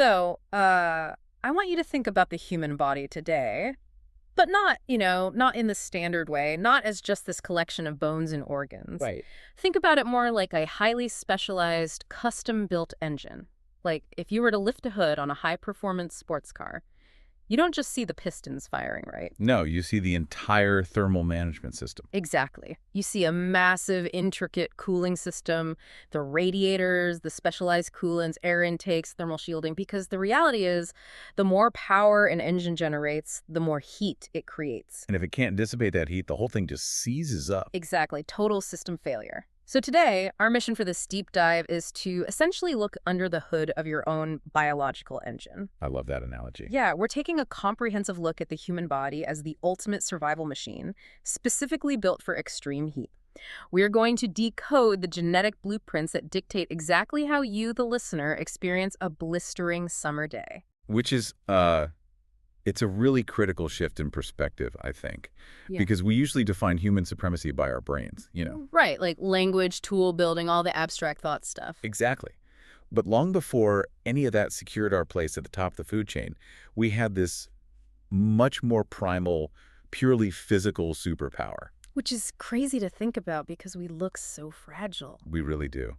So, I want you to think about the human body today, but not, not in the standard way, not as just this collection of bones and organs. Right. Think about it more like a highly specialized, custom-built engine. Like if you were to lift a hood on a high-performance sports car, you don't just see the pistons firing, right? No, you see the entire thermal management system. Exactly. You see a massive, intricate cooling system, the radiators, the specialized coolants, air intakes, thermal shielding, because the reality is the more power an engine generates, the more heat it creates. And if it can't dissipate that heat, the whole thing just seizes up. Exactly. Total system failure. So today, our mission for this deep dive is to essentially look under the hood of your own biological engine. I love that analogy. Yeah, we're taking a comprehensive look at the human body as the ultimate survival machine, specifically built for extreme heat. We are going to decode the genetic blueprints that dictate exactly how you, the listener, experience a blistering summer day. Which is, it's a really critical shift in perspective, I think. Yeah. Because we usually define human supremacy by our brains, Right, like language, tool building, all the abstract thought stuff. Exactly. But long before any of that secured our place at the top of the food chain, we had this much more primal, purely physical superpower. Which is crazy to think about because we look so fragile. We really do.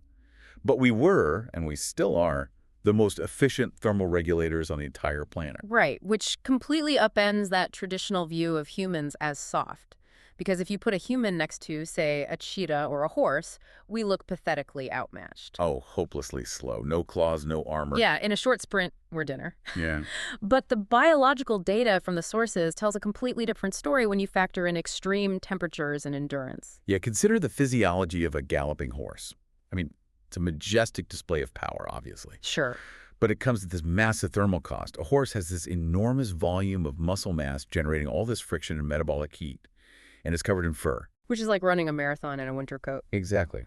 But we were, and we still are, the most efficient thermal regulators on the entire planet. Right, which completely upends that traditional view of humans as soft. Because if you put a human next to, say, a cheetah or a horse, we look pathetically outmatched. Oh, hopelessly slow. No claws, no armor. Yeah, in a short sprint, we're dinner. Yeah. But the biological data from the sources tells a completely different story when you factor in extreme temperatures and endurance. Yeah, consider the physiology of a galloping horse. I mean, it's a majestic display of power, obviously. Sure. But it comes at this massive thermal cost. A horse has this enormous volume of muscle mass generating all this friction and metabolic heat, and it's covered in fur. Which is like running a marathon in a winter coat. Exactly.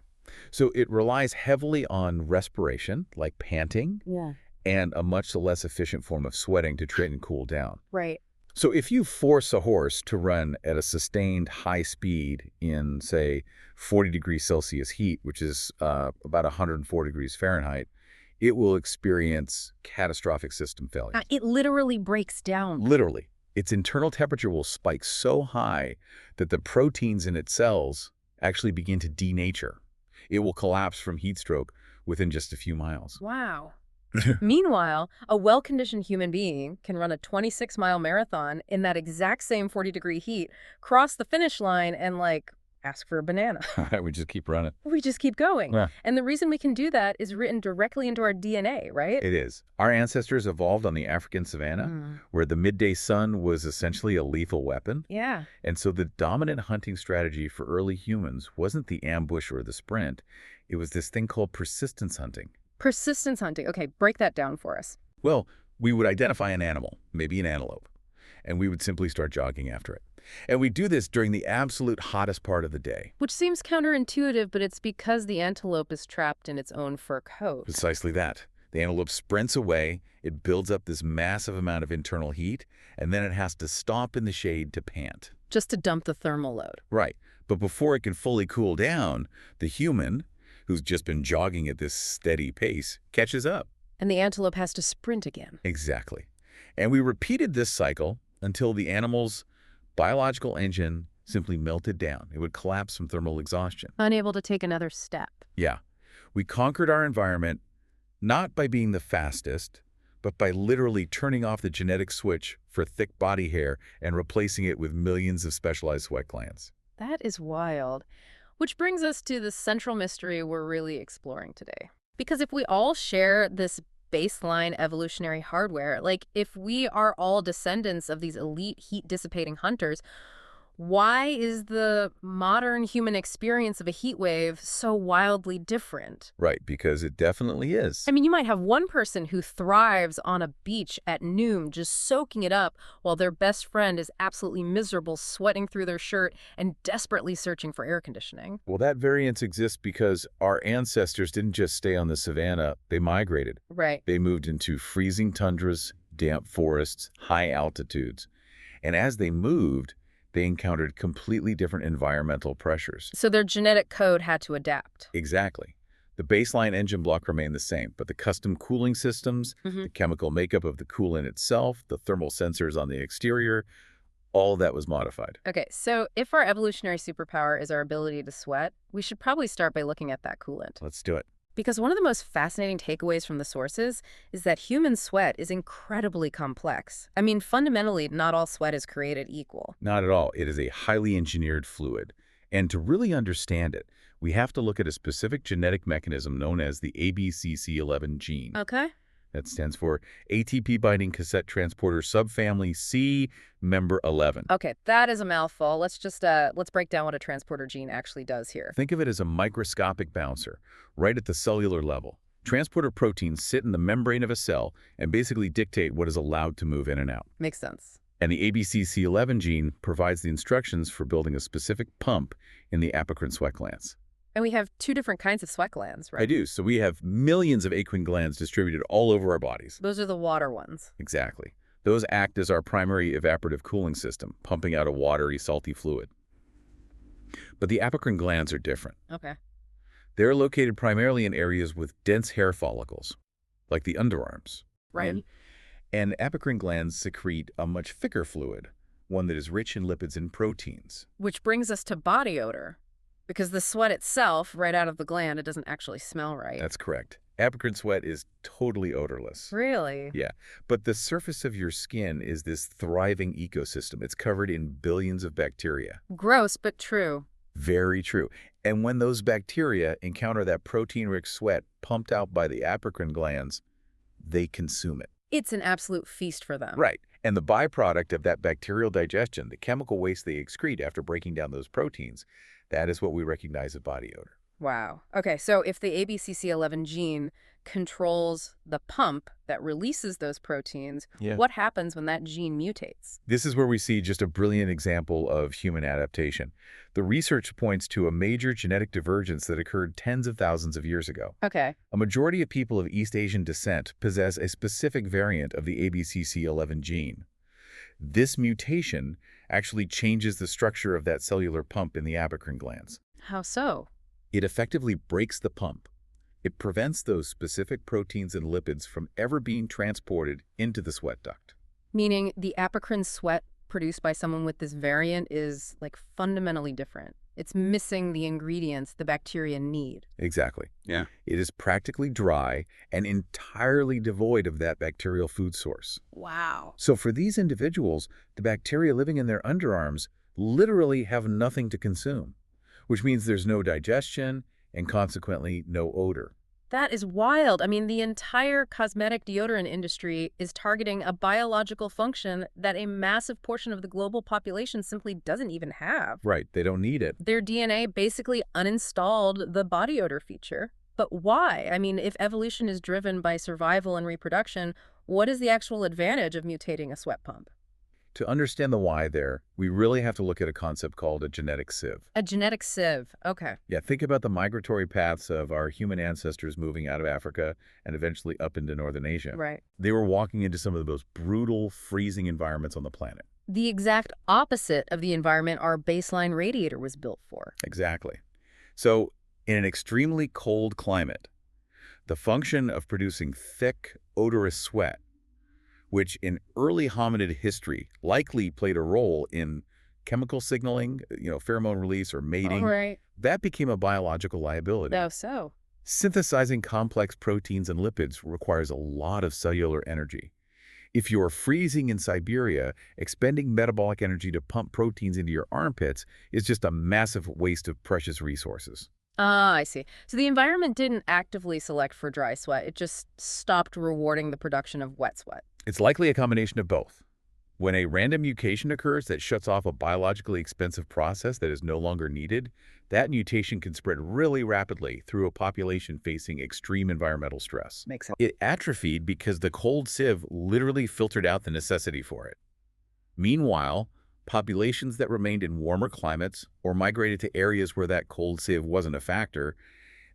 So it relies heavily on respiration, like panting, Yeah. and a much less efficient form of sweating to train and cool down. Right. So if you force a horse to run at a sustained high speed in, say, 40 degrees Celsius heat, which is about 104 degrees Fahrenheit, it will experience catastrophic system failure. It literally breaks down. Literally. Its internal temperature will spike so high that the proteins in its cells actually begin to denature. It will collapse from heat stroke within just a few miles. Wow. Meanwhile, a well-conditioned human being can run a 26-mile marathon in that exact same 40-degree heat, cross the finish line, and, ask for a banana. We just keep running. We just keep going. Yeah. And the reason we can do that is written directly into our DNA, right? It is. Our ancestors evolved on the African savanna, where the midday sun was essentially a lethal weapon. Yeah. And so the dominant hunting strategy for early humans wasn't the ambush or the sprint. It was this thing called persistence hunting. Persistence hunting. Okay, break that down for us. Well, we would identify an animal, maybe an antelope, and we would simply start jogging after it. And we do this during the absolute hottest part of the day. Which seems counterintuitive, but it's because the antelope is trapped in its own fur coat. Precisely that. The antelope sprints away, it builds up this massive amount of internal heat, and then it has to stop in the shade to pant. Just to dump the thermal load. Right. But before it can fully cool down, the human, who's just been jogging at this steady pace, catches up. And the antelope has to sprint again. Exactly. And we repeated this cycle until the animal's biological engine simply melted down. It would collapse from thermal exhaustion. Unable to take another step. Yeah. We conquered our environment not by being the fastest, but by literally turning off the genetic switch for thick body hair and replacing it with millions of specialized sweat glands. That is wild. Which brings us to the central mystery we're really exploring today. Because if we all share this baseline evolutionary hardware, if we are all descendants of these elite heat-dissipating hunters, why is the modern human experience of a heat wave so wildly different? Right, because it definitely is. I mean, you might have one person who thrives on a beach at noon just soaking it up while their best friend is absolutely miserable, sweating through their shirt and desperately searching for air conditioning. Well, that variance exists because our ancestors didn't just stay on the savanna, they migrated. Right. They moved into freezing tundras, damp forests, high altitudes. And as they moved, they encountered completely different environmental pressures. So their genetic code had to adapt. Exactly. The baseline engine block remained the same, but the custom cooling systems, Hmm. the chemical makeup of the coolant itself, the thermal sensors on the exterior, all of that was modified. Okay, so if our evolutionary superpower is our ability to sweat, we should probably start by looking at that coolant. Let's do it. Because one of the most fascinating takeaways from the sources is that human sweat is incredibly complex. I mean, fundamentally, not all sweat is created equal. Not at all. It is a highly engineered fluid. And to really understand it, we have to look at a specific genetic mechanism known as the ABCC11 gene. Okay. That stands for ATP-binding cassette transporter subfamily C, member 11. Okay, that is a mouthful. Let's break down what a transporter gene actually does here. Think of it as a microscopic bouncer, right at the cellular level. Transporter proteins sit in the membrane of a cell and basically dictate what is allowed to move in and out. Makes sense. And the ABCC11 gene provides the instructions for building a specific pump in the apocrine sweat glands. And we have two different kinds of sweat glands, right? I do. So we have millions of apocrine glands distributed all over our bodies. Those are the water ones. Exactly. Those act as our primary evaporative cooling system, pumping out a watery, salty fluid. But the apocrine glands are different. Okay. They're located primarily in areas with dense hair follicles, like the underarms. Right. And apocrine glands secrete a much thicker fluid, one that is rich in lipids and proteins. Which brings us to body odor. Because the sweat itself, right out of the gland, it doesn't actually smell right. That's correct. Apocrine sweat is totally odorless. Really? Yeah, but the surface of your skin is this thriving ecosystem. It's covered in billions of bacteria. Gross, but true. Very true. And when those bacteria encounter that protein-rich sweat pumped out by the apocrine glands, they consume it. It's an absolute feast for them. Right. And the byproduct of that bacterial digestion, the chemical waste they excrete after breaking down those proteins, that is what we recognize as body odor. Wow. Okay, so if the ABCC11 gene controls the pump that releases those proteins, what happens when that gene mutates? This is where we see just a brilliant example of human adaptation. The research points to a major genetic divergence that occurred tens of thousands of years ago. Okay. A majority of people of East Asian descent possess a specific variant of the ABCC11 gene. This mutation actually changes the structure of that cellular pump in the apocrine glands. How so? It effectively breaks the pump. It prevents those specific proteins and lipids from ever being transported into the sweat duct. Meaning the apocrine sweat produced by someone with this variant is like fundamentally different. It's missing the ingredients the bacteria need. Exactly. Yeah. It is practically dry and entirely devoid of that bacterial food source. Wow. So for these individuals, the bacteria living in their underarms literally have nothing to consume, which means there's no digestion and consequently no odor. That is wild. I mean, the entire cosmetic deodorant industry is targeting a biological function that a massive portion of the global population simply doesn't even have. Right, they don't need it. Their DNA basically uninstalled the body odor feature. But why? I mean, if evolution is driven by survival and reproduction, what is the actual advantage of mutating a sweat pump? To understand the why there, we really have to look at a concept called a genetic sieve. A genetic sieve. Okay. Yeah, think about the migratory paths of our human ancestors moving out of Africa and eventually up into northern Asia. Right. They were walking into some of the most brutal, freezing environments on the planet. The exact opposite of the environment our baseline radiator was built for. Exactly. So, in an extremely cold climate, the function of producing thick, odorous sweat, which in early hominid history likely played a role in chemical signaling, pheromone release or mating, Right. that became a biological liability. Oh, so. Synthesizing complex proteins and lipids requires a lot of cellular energy. If you're freezing in Siberia, expending metabolic energy to pump proteins into your armpits is just a massive waste of precious resources. Ah, I see. So the environment didn't actively select for dry sweat. It just stopped rewarding the production of wet sweat. It's likely a combination of both. When a random mutation occurs that shuts off a biologically expensive process that is no longer needed, that mutation can spread really rapidly through a population facing extreme environmental stress. Makes sense. It atrophied because the cold sieve literally filtered out the necessity for it. Meanwhile, populations that remained in warmer climates or migrated to areas where that cold sieve wasn't a factor,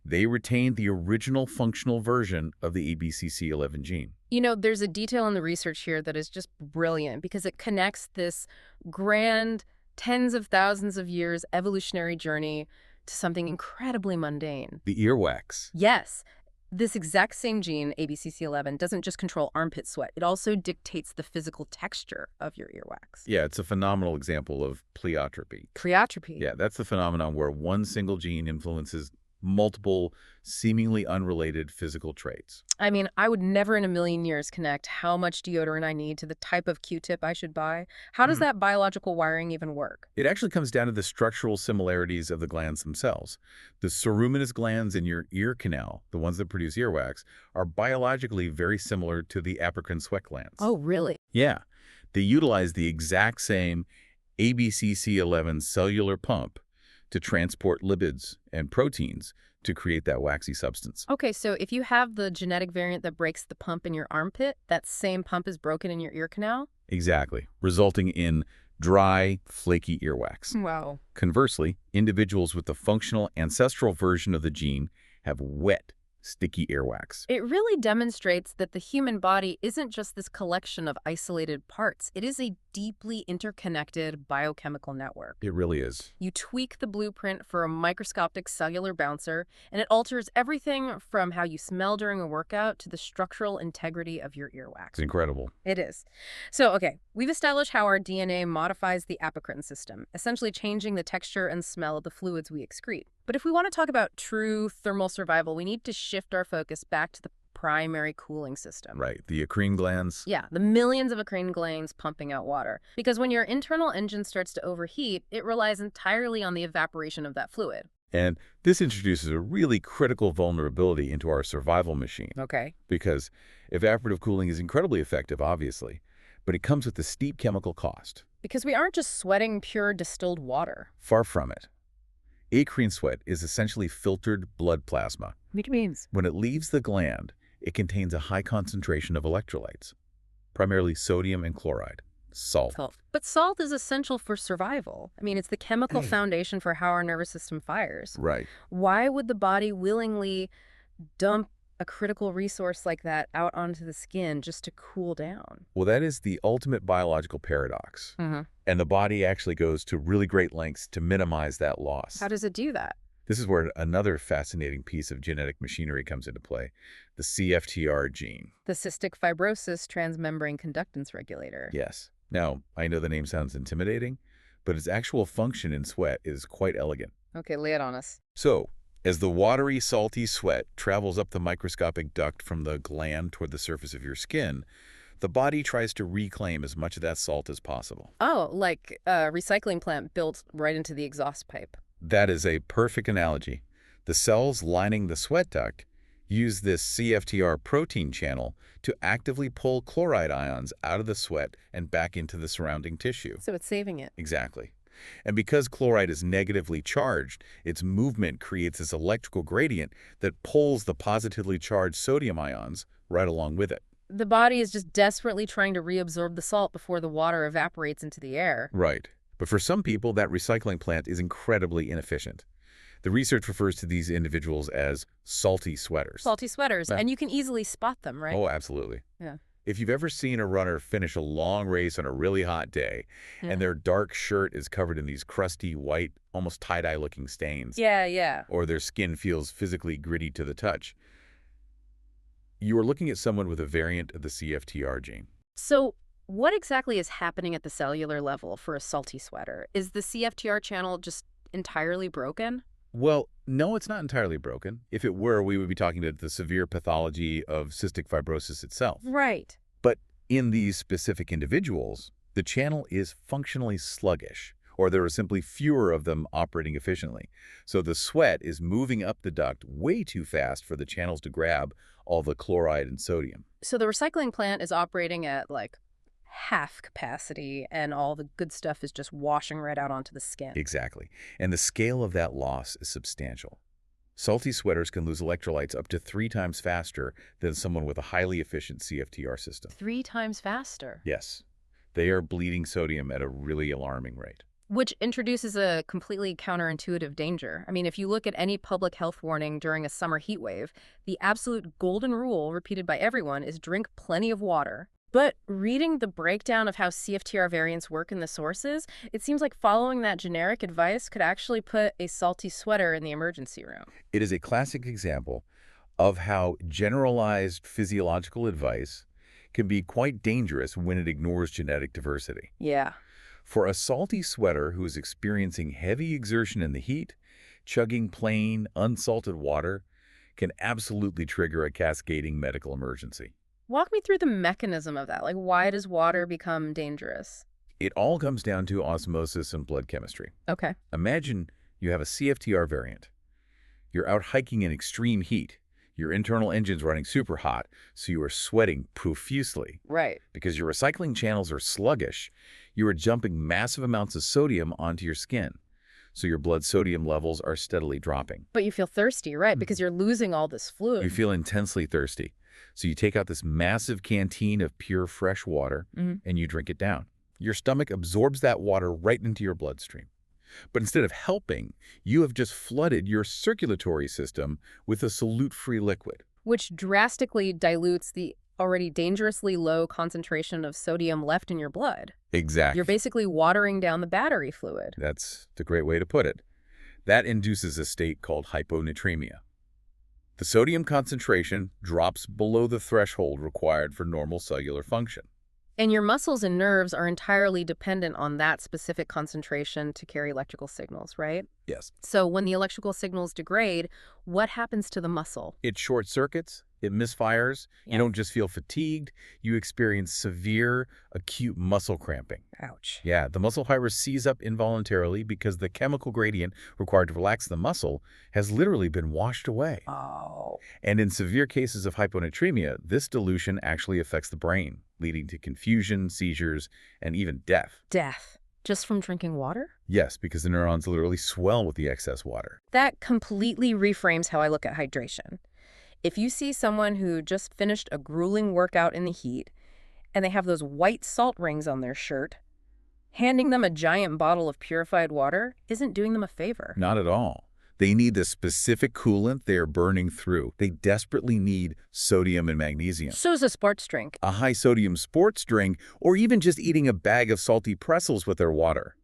they retained the original functional version of the ABCC11 gene. There's a detail in the research here that is just brilliant because it connects this grand tens of thousands of years evolutionary journey to something incredibly mundane. The earwax. Yes. This exact same gene, ABCC11, doesn't just control armpit sweat. It also dictates the physical texture of your earwax. Yeah, it's a phenomenal example of pleiotropy. Pleiotropy. Yeah, that's the phenomenon where one single gene influences multiple, seemingly unrelated physical traits. I mean, I would never in a million years connect how much deodorant I need to the type of Q-tip I should buy. How does that biological wiring even work? It actually comes down to the structural similarities of the glands themselves. The ceruminous glands in your ear canal, the ones that produce earwax, are biologically very similar to the apocrine sweat glands. Oh, really? Yeah. They utilize the exact same ABCC11 cellular pump to transport lipids and proteins to create that waxy substance. Okay, so if you have the genetic variant that breaks the pump in your armpit, that same pump is broken in your ear canal? Exactly, resulting in dry, flaky earwax. Wow. Conversely, individuals with the functional ancestral version of the gene have wet, sticky earwax. It really demonstrates that the human body isn't just this collection of isolated parts. It is a deeply interconnected biochemical network. It really is. You tweak the blueprint for a microscopic cellular bouncer, and it alters everything from how you smell during a workout to the structural integrity of your earwax. It's incredible. It is. So, okay, we've established how our DNA modifies the apocrine system, essentially changing the texture and smell of the fluids we excrete. But if we want to talk about true thermal survival, we need to shift our focus back to the primary cooling system. Right, the acrine glands. Yeah, the millions of acrine glands pumping out water. Because when your internal engine starts to overheat, it relies entirely on the evaporation of that fluid. And this introduces a really critical vulnerability into our survival machine. Okay. Because evaporative cooling is incredibly effective, obviously, but it comes with a steep chemical cost. Because we aren't just sweating pure distilled water. Far from it. Acrine sweat is essentially filtered blood plasma. Which means? When it leaves the gland, it contains a high concentration of electrolytes, primarily sodium and chloride, salt. But salt is essential for survival. I mean, it's the chemical foundation for how our nervous system fires. Right. Why would the body willingly dump a critical resource like that out onto the skin just to cool down? Well, that is the ultimate biological paradox. And the body actually goes to really great lengths to minimize that loss. How does it do that? This is where another fascinating piece of genetic machinery comes into play, the CFTR gene. The cystic fibrosis transmembrane conductance regulator. Yes. Now, I know the name sounds intimidating, but its actual function in sweat is quite elegant. Okay, lay it on us. So, as the watery, salty sweat travels up the microscopic duct from the gland toward the surface of your skin, the body tries to reclaim as much of that salt as possible. Oh, like a recycling plant built right into the exhaust pipe. That is a perfect analogy. The cells lining the sweat duct use this CFTR protein channel to actively pull chloride ions out of the sweat and back into the surrounding tissue. So it's saving it. Exactly. And because chloride is negatively charged, its movement creates this electrical gradient that pulls the positively charged sodium ions right along with it. The body is just desperately trying to reabsorb the salt before the water evaporates into the air. Right. But for some people, that recycling plant is incredibly inefficient. The research refers to these individuals as salty sweaters. Salty sweaters, and you can easily spot them, right? Oh, absolutely. Yeah. If you've ever seen a runner finish a long race on a really hot day, and their dark shirt is covered in these crusty, white, almost tie-dye looking stains. Yeah. Or their skin feels physically gritty to the touch, you are looking at someone with a variant of the CFTR gene. So what exactly is happening at the cellular level for a salty sweater? Is the CFTR channel just entirely broken? Well, no, it's not entirely broken. If it were, we would be talking about the severe pathology of cystic fibrosis itself. Right. But in these specific individuals, the channel is functionally sluggish, or there are simply fewer of them operating efficiently. So the sweat is moving up the duct way too fast for the channels to grab all the chloride and sodium. So the recycling plant is operating at like half capacity, and all the good stuff is just washing right out onto the skin. Exactly. And the scale of that loss is substantial. Salty sweaters can lose electrolytes up to 3 times faster than someone with a highly efficient CFTR system. 3 times faster? Yes. They are bleeding sodium at a really alarming rate. Which introduces a completely counterintuitive danger. I mean, if you look at any public health warning during a summer heat wave, the absolute golden rule repeated by everyone is drink plenty of water. But reading the breakdown of how CFTR variants work in the sources, it seems like following that generic advice could actually put a salty sweater in the emergency room. It is a classic example of how generalized physiological advice can be quite dangerous when it ignores genetic diversity. Yeah. For a salty sweater who is experiencing heavy exertion in the heat, chugging plain, unsalted water can absolutely trigger a cascading medical emergency. Walk me through the mechanism of that. Like, why does water become dangerous? It all comes down to osmosis and blood chemistry. Okay. Imagine you have a CFTR variant. You're out hiking in extreme heat. Your internal engine's running super hot, so you are sweating profusely. Right. Because your recycling channels are sluggish, you are jumping massive amounts of sodium onto your skin. So your blood sodium levels are steadily dropping. But you feel thirsty, right? Because you're losing all this fluid. You feel intensely thirsty. So you take out this massive canteen of pure fresh water and you drink it down. Your stomach absorbs that water right into your bloodstream. But instead of helping, you have just flooded your circulatory system with a solute-free liquid. Which drastically dilutes the already dangerously low concentration of sodium left in your blood. Exactly. You're basically watering down the battery fluid. That's the great way to put it. That induces a state called hyponatremia. The sodium concentration drops below the threshold required for normal cellular function. And your muscles and nerves are entirely dependent on that specific concentration to carry electrical signals, right? Yes. So when the electrical signals degrade, what happens to the muscle? It short circuits, it misfires, you don't just feel fatigued, you experience severe, acute muscle cramping. Ouch. Yeah, the muscle fiber seize up involuntarily because the chemical gradient required to relax the muscle has literally been washed away. Oh. And in severe cases of hyponatremia, this dilution actually affects the brain, leading to confusion, seizures, and even death. Death. Just from drinking water? Yes, because the neurons literally swell with the excess water. That completely reframes how I look at hydration. If you see someone who just finished a grueling workout in the heat, and they have those white salt rings on their shirt, handing them a giant bottle of purified water isn't doing them a favor. Not at all. They need the specific coolant they are burning through. They desperately need sodium and magnesium. So is a sports drink. A high-sodium sports drink, or even just eating a bag of salty pretzels with their water.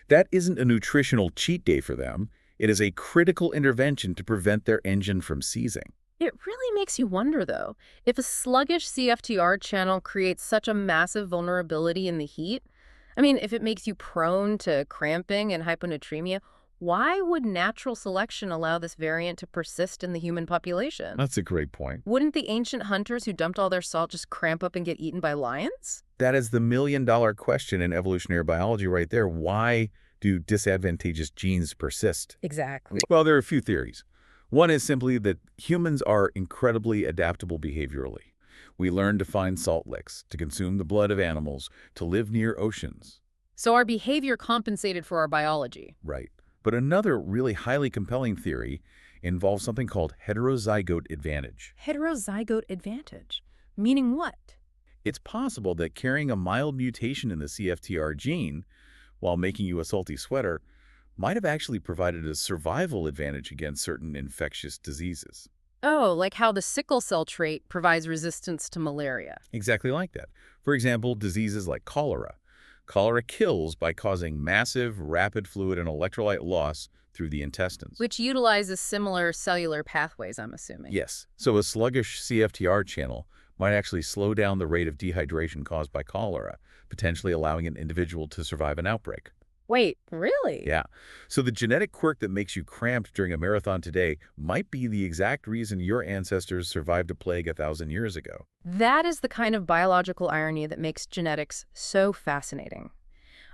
That isn't a nutritional cheat day for them. It is a critical intervention to prevent their engine from seizing. It really makes you wonder, though, if a sluggish CFTR channel creates such a massive vulnerability in the heat. I mean, if it makes you prone to cramping and hyponatremia, why would natural selection allow this variant to persist in the human population? That's a great point. Wouldn't the ancient hunters who dumped all their salt just cramp up and get eaten by lions? That is the million-dollar question in evolutionary biology right there. Why do disadvantageous genes persist? Exactly. Well, there are a few theories. One is simply that humans are incredibly adaptable behaviorally. We learn to find salt licks, to consume the blood of animals, to live near oceans. So our behavior compensated for our biology. Right. But another really highly compelling theory involves something called heterozygote advantage. Heterozygote advantage? Meaning what? It's possible that carrying a mild mutation in the CFTR gene, while making you a salty sweater, might have actually provided a survival advantage against certain infectious diseases. Oh, like how the sickle cell trait provides resistance to malaria. Exactly like that. For example, diseases like cholera. Cholera kills by causing massive, rapid fluid and electrolyte loss through the intestines. Which utilizes similar cellular pathways, I'm assuming. Yes. So a sluggish CFTR channel might actually slow down the rate of dehydration caused by cholera, potentially allowing an individual to survive an outbreak. Wait, really? Yeah. So the genetic quirk that makes you cramped during a marathon today might be the exact reason your ancestors survived a plague 1,000 years ago. That is the kind of biological irony that makes genetics so fascinating.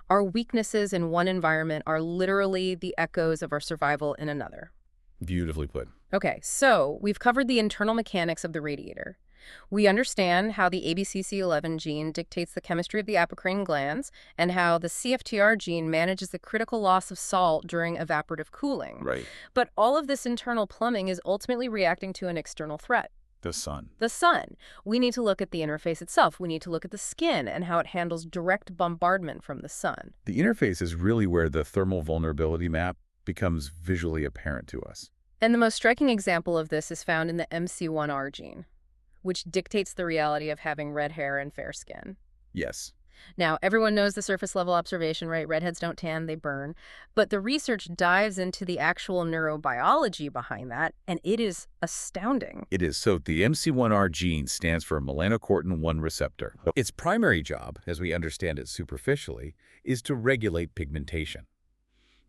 Our weaknesses in one environment are literally the echoes of our survival in another. Beautifully put. Okay, so we've covered the internal mechanics of the radiator. We understand how the ABCC11 gene dictates the chemistry of the apocrine glands and how the CFTR gene manages the critical loss of salt during evaporative cooling. Right. But all of this internal plumbing is ultimately reacting to an external threat. The sun. The sun. We need to look at the interface itself. We need to look at the skin and how it handles direct bombardment from the sun. The interface is really where the thermal vulnerability map becomes visually apparent to us. And the most striking example of this is found in the MC1R gene. which dictates the reality of having red hair and fair skin. Yes. Now, everyone knows the surface level observation, right? Redheads don't tan, they burn. But the research dives into the actual neurobiology behind that, and it is astounding. It is. So the MC1R gene stands for melanocortin-1 receptor. Its primary job, as we understand it superficially, is to regulate pigmentation.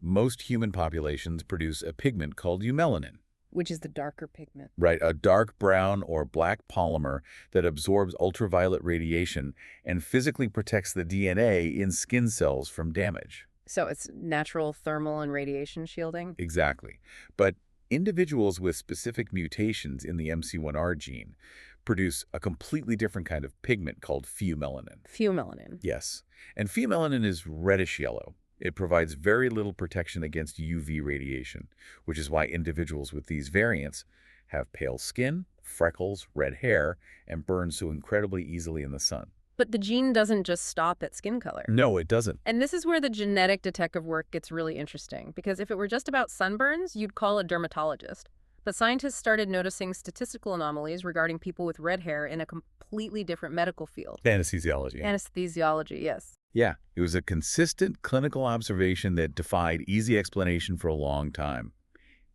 Most human populations produce a pigment called eumelanin. Which is the darker pigment. Right, a dark brown or black polymer that absorbs ultraviolet radiation and physically protects the DNA in skin cells from damage. So it's natural thermal and radiation shielding? Exactly. But individuals with specific mutations in the MC1R gene produce a completely different kind of pigment called pheomelanin. Pheomelanin. Yes, and pheomelanin is reddish yellow. It provides very little protection against UV radiation, which is why individuals with these variants have pale skin, freckles, red hair, and burn so incredibly easily in the sun. But the gene doesn't just stop at skin color. No, it doesn't. And this is where the genetic detective work gets really interesting, because if it were just about sunburns, you'd call a dermatologist. But scientists started noticing statistical anomalies regarding people with red hair in a completely different medical field. Anesthesiology. Anesthesiology, yes. Yeah, it was a consistent clinical observation that defied easy explanation for a long time.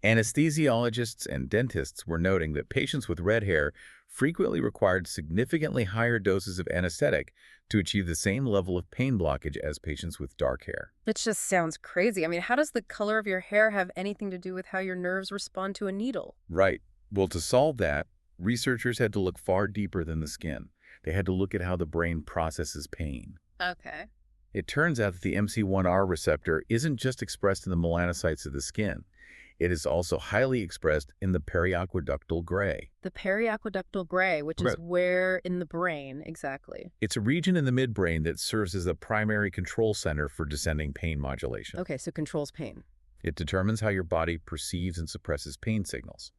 Anesthesiologists and dentists were noting that patients with red hair frequently required significantly higher doses of anesthetic to achieve the same level of pain blockage as patients with dark hair. It just sounds crazy. I mean, how does the color of your hair have anything to do with how your nerves respond to a needle? Right. Well, to solve that, researchers had to look far deeper than the skin. They had to look at how the brain processes pain. Okay. It turns out that the MC1R receptor isn't just expressed in the melanocytes of the skin. It is also highly expressed in the periaqueductal gray. The periaqueductal gray, which is where in the brain exactly? It's a region in the midbrain that serves as the primary control center for descending pain modulation. Okay, so controls pain. It determines how your body perceives and suppresses pain signals.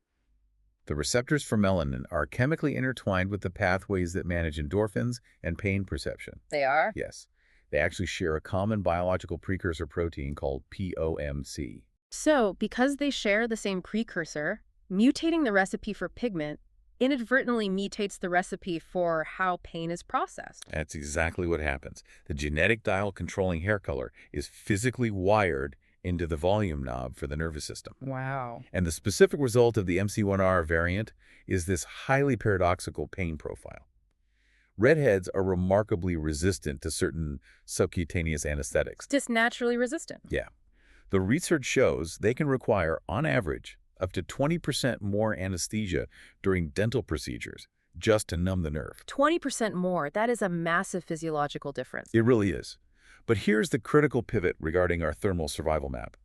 The receptors for melanin are chemically intertwined with the pathways that manage endorphins and pain perception. They are? Yes. They actually share a common biological precursor protein called POMC. So, because they share the same precursor, mutating the recipe for pigment inadvertently mutates the recipe for how pain is processed. That's exactly what happens. The genetic dial controlling hair color is physically wired into the volume knob for the nervous system. Wow. And the specific result of the MC1R variant is this highly paradoxical pain profile. Redheads are remarkably resistant to certain subcutaneous anesthetics. Just naturally resistant. Yeah. The research shows they can require, on average, up to 20% more anesthesia during dental procedures just to numb the nerve. 20% more. That is a massive physiological difference. It really is. But here's the critical pivot regarding our thermal survival map.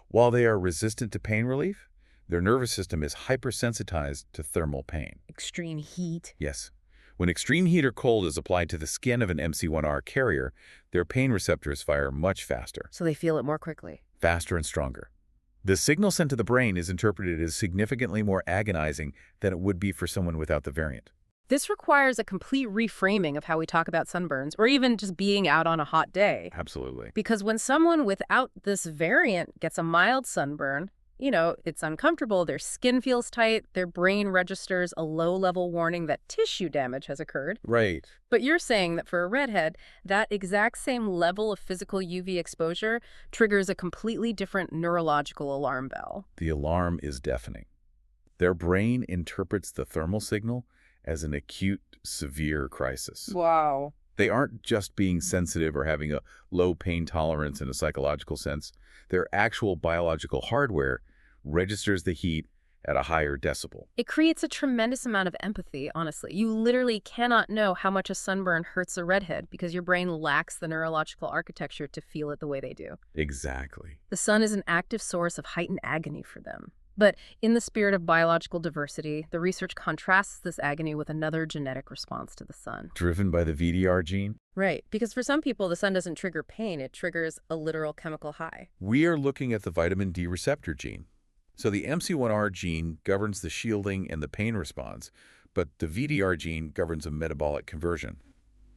While they are resistant to pain relief, their nervous system is hypersensitized to thermal pain. Extreme heat. Yes. When extreme heat or cold is applied to the skin of an MC1R carrier, their pain receptors fire much faster. So they feel it more quickly. Faster and stronger. The signal sent to the brain is interpreted as significantly more agonizing than it would be for someone without the variant. This requires a complete reframing of how we talk about sunburns, or even just being out on a hot day. Absolutely. Because when someone without this variant gets a mild sunburn, it's uncomfortable, their skin feels tight, their brain registers a low-level warning that tissue damage has occurred. Right. But you're saying that for a redhead, that exact same level of physical UV exposure triggers a completely different neurological alarm bell. The alarm is deafening. Their brain interprets the thermal signal as an acute, severe crisis. Wow. They aren't just being sensitive or having a low pain tolerance in a psychological sense. Their actual biological hardware registers the heat at a higher decibel. It creates a tremendous amount of empathy, honestly. You literally cannot know how much a sunburn hurts a redhead because your brain lacks the neurological architecture to feel it the way they do. Exactly. The sun is an active source of heightened agony for them. But in the spirit of biological diversity, the research contrasts this agony with another genetic response to the sun. Driven by the VDR gene? Right, because for some people, the sun doesn't trigger pain, it triggers a literal chemical high. We are looking at the vitamin D receptor gene. So the MC1R gene governs the shielding and the pain response, but the VDR gene governs a metabolic conversion.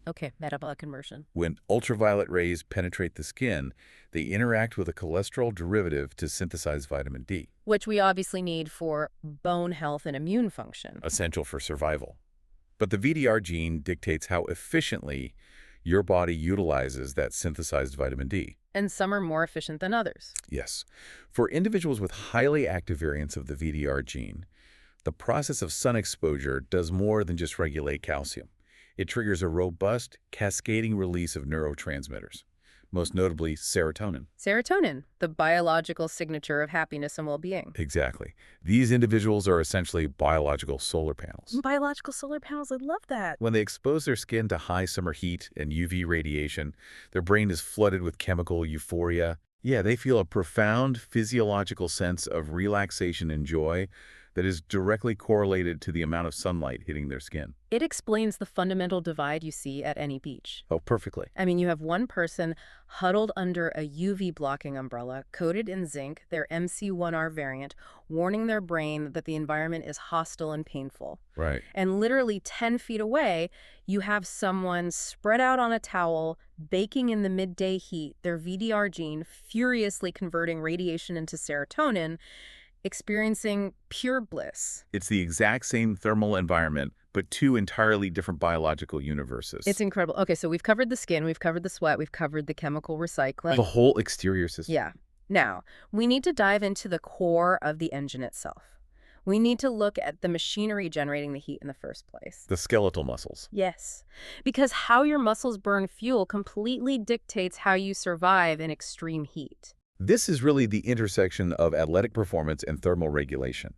Okay, metabolic conversion. When ultraviolet rays penetrate the skin, they interact with a cholesterol derivative to synthesize vitamin D. Which we obviously need for bone health and immune function. Essential for survival. But the VDR gene dictates how efficiently your body utilizes that synthesized vitamin D. And some are more efficient than others. Yes. For individuals with highly active variants of the VDR gene, the process of sun exposure does more than just regulate calcium. It triggers a robust, cascading release of neurotransmitters, most notably serotonin. Serotonin, the biological signature of happiness and well-being. Exactly. These individuals are essentially biological solar panels. Biological solar panels, I love that. When they expose their skin to high summer heat and UV radiation, their brain is flooded with chemical euphoria. Yeah, they feel a profound physiological sense of relaxation and joy that is directly correlated to the amount of sunlight hitting their skin. It explains the fundamental divide you see at any beach. Oh, perfectly. I mean, you have one person huddled under a UV blocking umbrella coated in zinc, their MC1R variant, warning their brain that the environment is hostile and painful. Right. And literally 10 feet away, you have someone spread out on a towel, baking in the midday heat, their VDR gene furiously converting radiation into serotonin, experiencing pure bliss. It's the exact same thermal environment, but two entirely different biological universes. It's incredible. Okay, so we've covered the skin, we've covered the sweat, we've covered the chemical recycling. The whole exterior system. Yeah. Now, we need to dive into the core of the engine itself. We need to look at the machinery generating the heat in the first place. The skeletal muscles. Yes, because how your muscles burn fuel completely dictates how you survive in extreme heat. This is really the intersection of athletic performance and thermal regulation.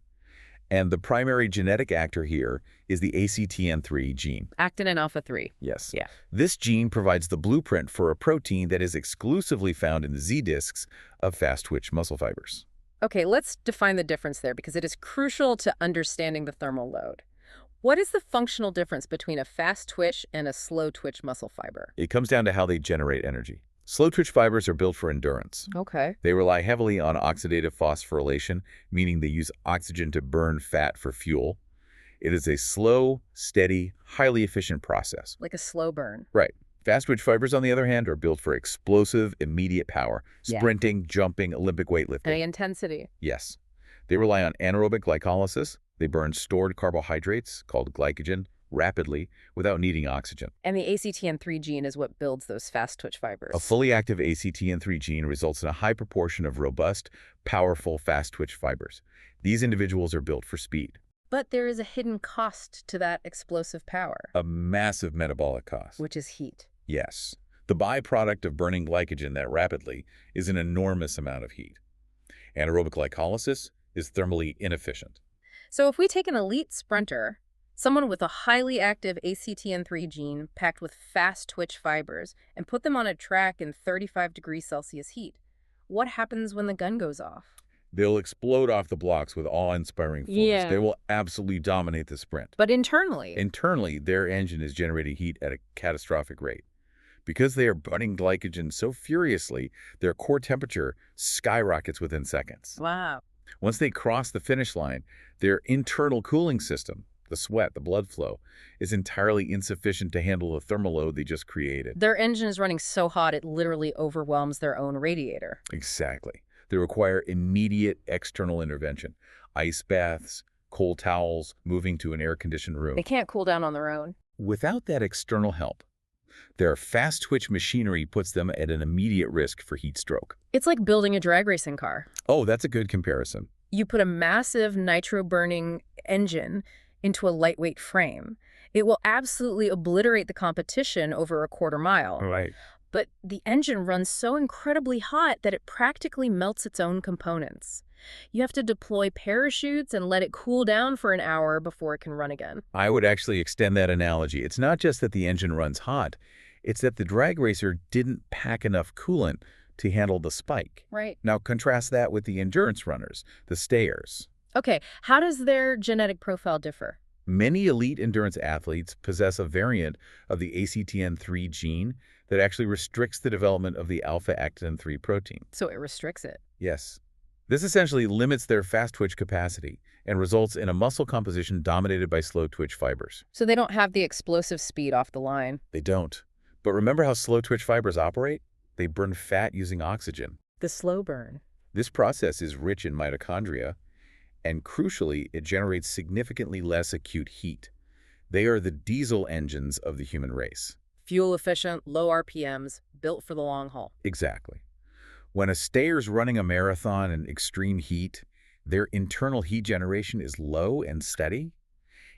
And the primary genetic actor here is the ACTN3 gene. Actin and alpha-3. Yes. Yeah. This gene provides the blueprint for a protein that is exclusively found in the Z-discs of fast-twitch muscle fibers. Okay, let's define the difference there because it is crucial to understanding the thermal load. What is the functional difference between a fast twitch and a slow twitch muscle fiber? It comes down to how they generate energy. Slow-twitch fibers are built for endurance. Okay. They rely heavily on oxidative phosphorylation, meaning they use oxygen to burn fat for fuel. It is a slow, steady, highly efficient process. Like a slow burn. Right. Fast-twitch fibers, on the other hand, are built for explosive, immediate power. Yeah. Sprinting, jumping, Olympic weightlifting. High intensity. Yes. They rely on anaerobic glycolysis. They burn stored carbohydrates, called glycogen, rapidly without needing oxygen. And the ACTN3 gene is what builds those fast twitch fibers. A fully active ACTN3 gene results in a high proportion of robust, powerful fast-twitch fibers. These individuals are built for speed. But there is a hidden cost to that explosive power. A massive metabolic cost. Which is heat. Yes. The byproduct of burning glycogen that rapidly is an enormous amount of heat. Anaerobic glycolysis is thermally inefficient. So if we take an elite sprinter, someone with a highly active ACTN3 gene packed with fast twitch fibers, and put them on a track in 35 degrees Celsius heat, what happens when the gun goes off? They'll explode off the blocks with awe-inspiring force. Yeah. They will absolutely dominate the sprint. But internally? Internally, their engine is generating heat at a catastrophic rate. Because they are burning glycogen so furiously, their core temperature skyrockets within seconds. Wow. Once they cross the finish line, their internal cooling system, the sweat, the blood flow, is entirely insufficient to handle the thermal load they just created. Their engine is running so hot it literally overwhelms their own radiator. Exactly. They require immediate external intervention. Ice baths, cold towels, moving to an air-conditioned room. They can't cool down on their own. Without that external help, their fast-twitch machinery puts them at an immediate risk for heat stroke. It's like building a drag racing car. Oh, that's a good comparison. You put a massive nitro-burning engine into a lightweight frame. It will absolutely obliterate the competition over a quarter mile. Right. But the engine runs so incredibly hot that it practically melts its own components. You have to deploy parachutes and let it cool down for an hour before it can run again. I would actually extend that analogy. It's not just that the engine runs hot. It's that the drag racer didn't pack enough coolant to handle the spike. Right. Now contrast that with the endurance runners, the stayers. Okay, how does their genetic profile differ? Many elite endurance athletes possess a variant of the ACTN3 gene that actually restricts the development of the alpha-actin-3 protein. So it restricts it. Yes. This essentially limits their fast-twitch capacity and results in a muscle composition dominated by slow-twitch fibers. So they don't have the explosive speed off the line. They don't. But remember how slow-twitch fibers operate? They burn fat using oxygen. The slow burn. This process is rich in mitochondria, and crucially, it generates significantly less acute heat. They are the diesel engines of the human race. Fuel efficient, low RPMs, built for the long haul. Exactly. When a stayer's running a marathon in extreme heat, their internal heat generation is low and steady.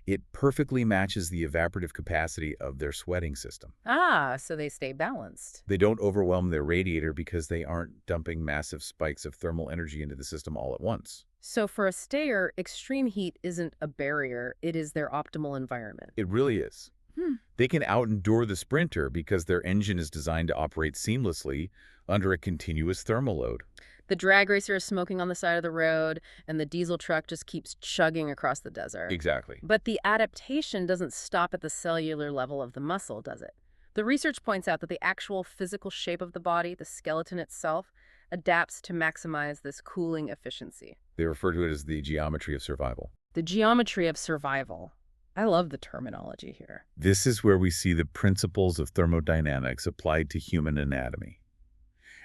It perfectly matches the evaporative capacity of their sweating system. Ah, so they stay balanced. They don't overwhelm their radiator because they aren't dumping massive spikes of thermal energy into the system all at once. So for a stayer, extreme heat isn't a barrier, it is their optimal environment. It really is. Hmm. They can out-endure the sprinter because their engine is designed to operate seamlessly under a continuous thermal load. The drag racer is smoking on the side of the road, and the diesel truck just keeps chugging across the desert. Exactly. But the adaptation doesn't stop at the cellular level of the muscle, does it? The research points out that the actual physical shape of the body, the skeleton itself, adapts to maximize this cooling efficiency. They refer to it as the geometry of survival. The geometry of survival. I love the terminology here. This is where we see the principles of thermodynamics applied to human anatomy.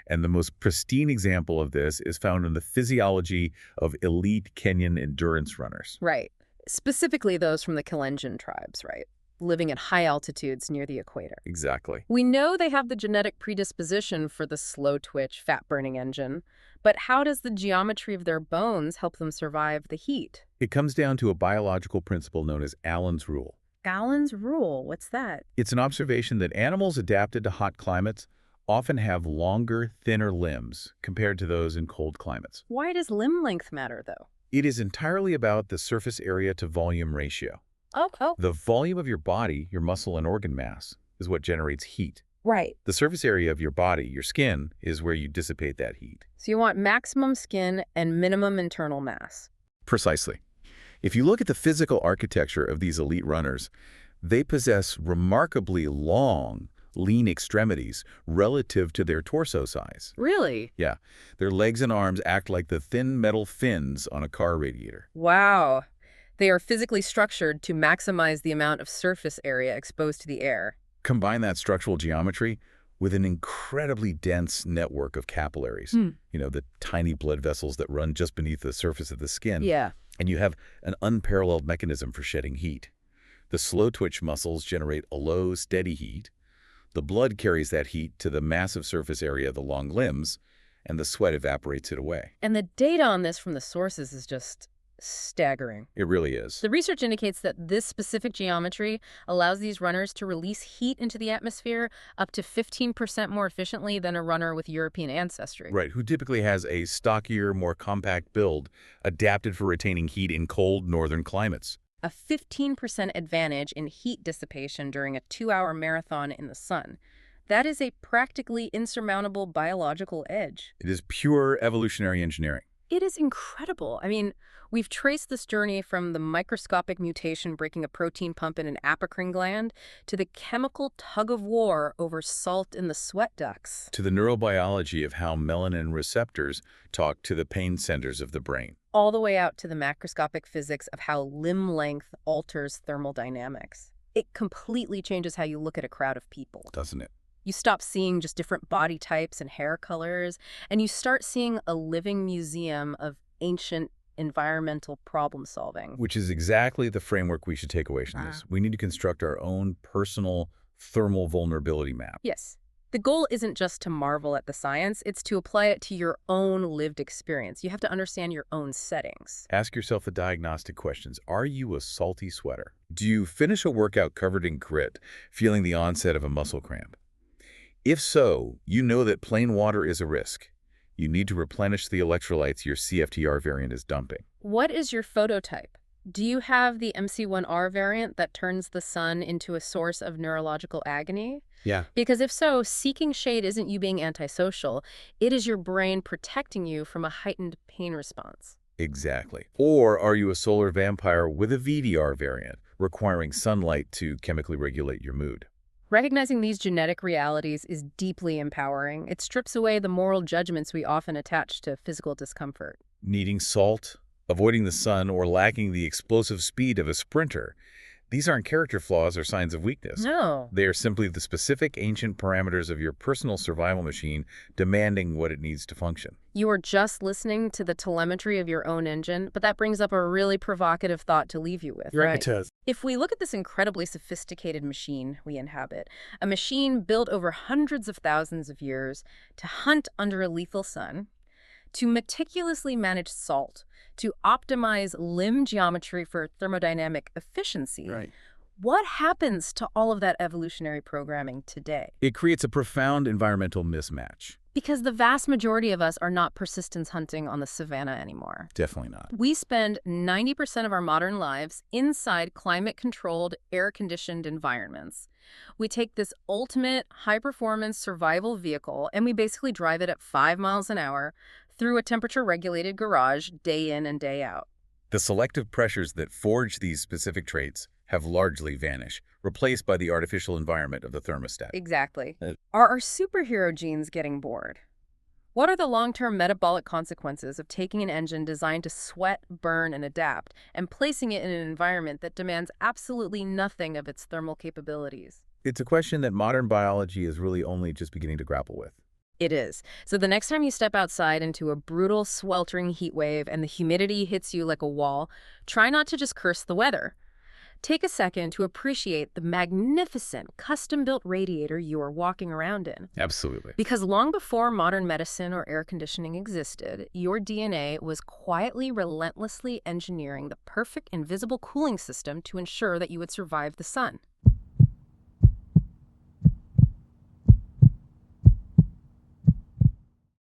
And the most pristine example of this is found in the physiology of elite Kenyan endurance runners. Right. Specifically those from the Kalenjin tribes, right? Living at high altitudes near the equator. Exactly. We know they have the genetic predisposition for the slow-twitch, fat-burning engine, but how does the geometry of their bones help them survive the heat? It comes down to a biological principle known as Allen's rule. Allen's rule, what's that? It's an observation that animals adapted to hot climates often have longer, thinner limbs compared to those in cold climates. Why does limb length matter, though? It is entirely about the surface area to volume ratio. Oh. The volume of your body, your muscle and organ mass, is what generates heat. Right. The surface area of your body, your skin, is where you dissipate that heat. So you want maximum skin and minimum internal mass. Precisely. If you look at the physical architecture of these elite runners, they possess remarkably long, lean extremities relative to their torso size. Really? Yeah, their legs and arms act like the thin metal fins on a car radiator. Wow. They are physically structured to maximize the amount of surface area exposed to the air. Combine that structural geometry with an incredibly dense network of capillaries, the tiny blood vessels that run just beneath the surface of the skin. Yeah. And you have an unparalleled mechanism for shedding heat. The slow twitch muscles generate a low, steady heat. The blood carries that heat to the massive surface area of the long limbs, and the sweat evaporates it away. And the data on this from the sources is just staggering. It really is. The research indicates that this specific geometry allows these runners to release heat into the atmosphere up to 15% more efficiently than a runner with European ancestry. Right, who typically has a stockier, more compact build adapted for retaining heat in cold northern climates. A 15% advantage in heat dissipation during a 2-hour marathon in the sun. That is a practically insurmountable biological edge. It is pure evolutionary engineering. It is incredible. I mean, we've traced this journey from the microscopic mutation breaking a protein pump in an apocrine gland to the chemical tug-of-war over salt in the sweat ducts. To the neurobiology of how melanin receptors talk to the pain centers of the brain. All the way out to the macroscopic physics of how limb length alters thermal dynamics. It completely changes how you look at a crowd of people. Doesn't it? You stop seeing just different body types and hair colors, and you start seeing a living museum of ancient environmental problem solving. Which is exactly the framework we should take away from this. We need to construct our own personal thermal vulnerability map. Yes. The goal isn't just to marvel at the science, it's to apply it to your own lived experience. You have to understand your own settings. Ask yourself the diagnostic questions. Are you a salty sweater? Do you finish a workout covered in grit, feeling the onset of a muscle cramp? If so, you know that plain water is a risk. You need to replenish the electrolytes your CFTR variant is dumping. What is your phototype? Do you have the MC1R variant that turns the sun into a source of neurological agony? Yeah. Because if so, seeking shade isn't you being antisocial. It is your brain protecting you from a heightened pain response. Exactly. Or are you a solar vampire with a VDR variant, requiring sunlight to chemically regulate your mood? Recognizing these genetic realities is deeply empowering. It strips away the moral judgments we often attach to physical discomfort. Needing salt, avoiding the sun, or lacking the explosive speed of a sprinter, These aren't character flaws or signs of weakness. No. They are simply the specific ancient parameters of your personal survival machine demanding what it needs to function. You are just listening to the telemetry of your own engine, but that brings up a really provocative thought to leave you with, Right, right? it does. If we look at this incredibly sophisticated machine we inhabit, a machine built over hundreds of thousands of years to hunt under a lethal sun, to meticulously manage salt, to optimize limb geometry for thermodynamic efficiency, Right. what happens to all of that evolutionary programming today? It creates a profound environmental mismatch. Because the vast majority of us are not persistence hunting on the savannah anymore. Definitely not. We spend 90% of our modern lives inside climate-controlled, air-conditioned environments. We take this ultimate high-performance survival vehicle and we basically drive it at 5 miles an hour through a temperature-regulated garage day in and day out. The selective pressures that forge these specific traits have largely vanished, replaced by the artificial environment of the thermostat. Exactly. Are our superhero genes getting bored? What are the long-term metabolic consequences of taking an engine designed to sweat, burn, and adapt, and placing it in an environment that demands absolutely nothing of its thermal capabilities? It's a question that modern biology is really only just beginning to grapple with. It is. So the next time you step outside into a brutal, sweltering heat wave and the humidity hits you like a wall, try not to just curse the weather. Take a second to appreciate the magnificent, custom-built radiator you are walking around in. Absolutely. Because long before modern medicine or air conditioning existed, your DNA was quietly, relentlessly engineering the perfect invisible cooling system to ensure that you would survive the sun.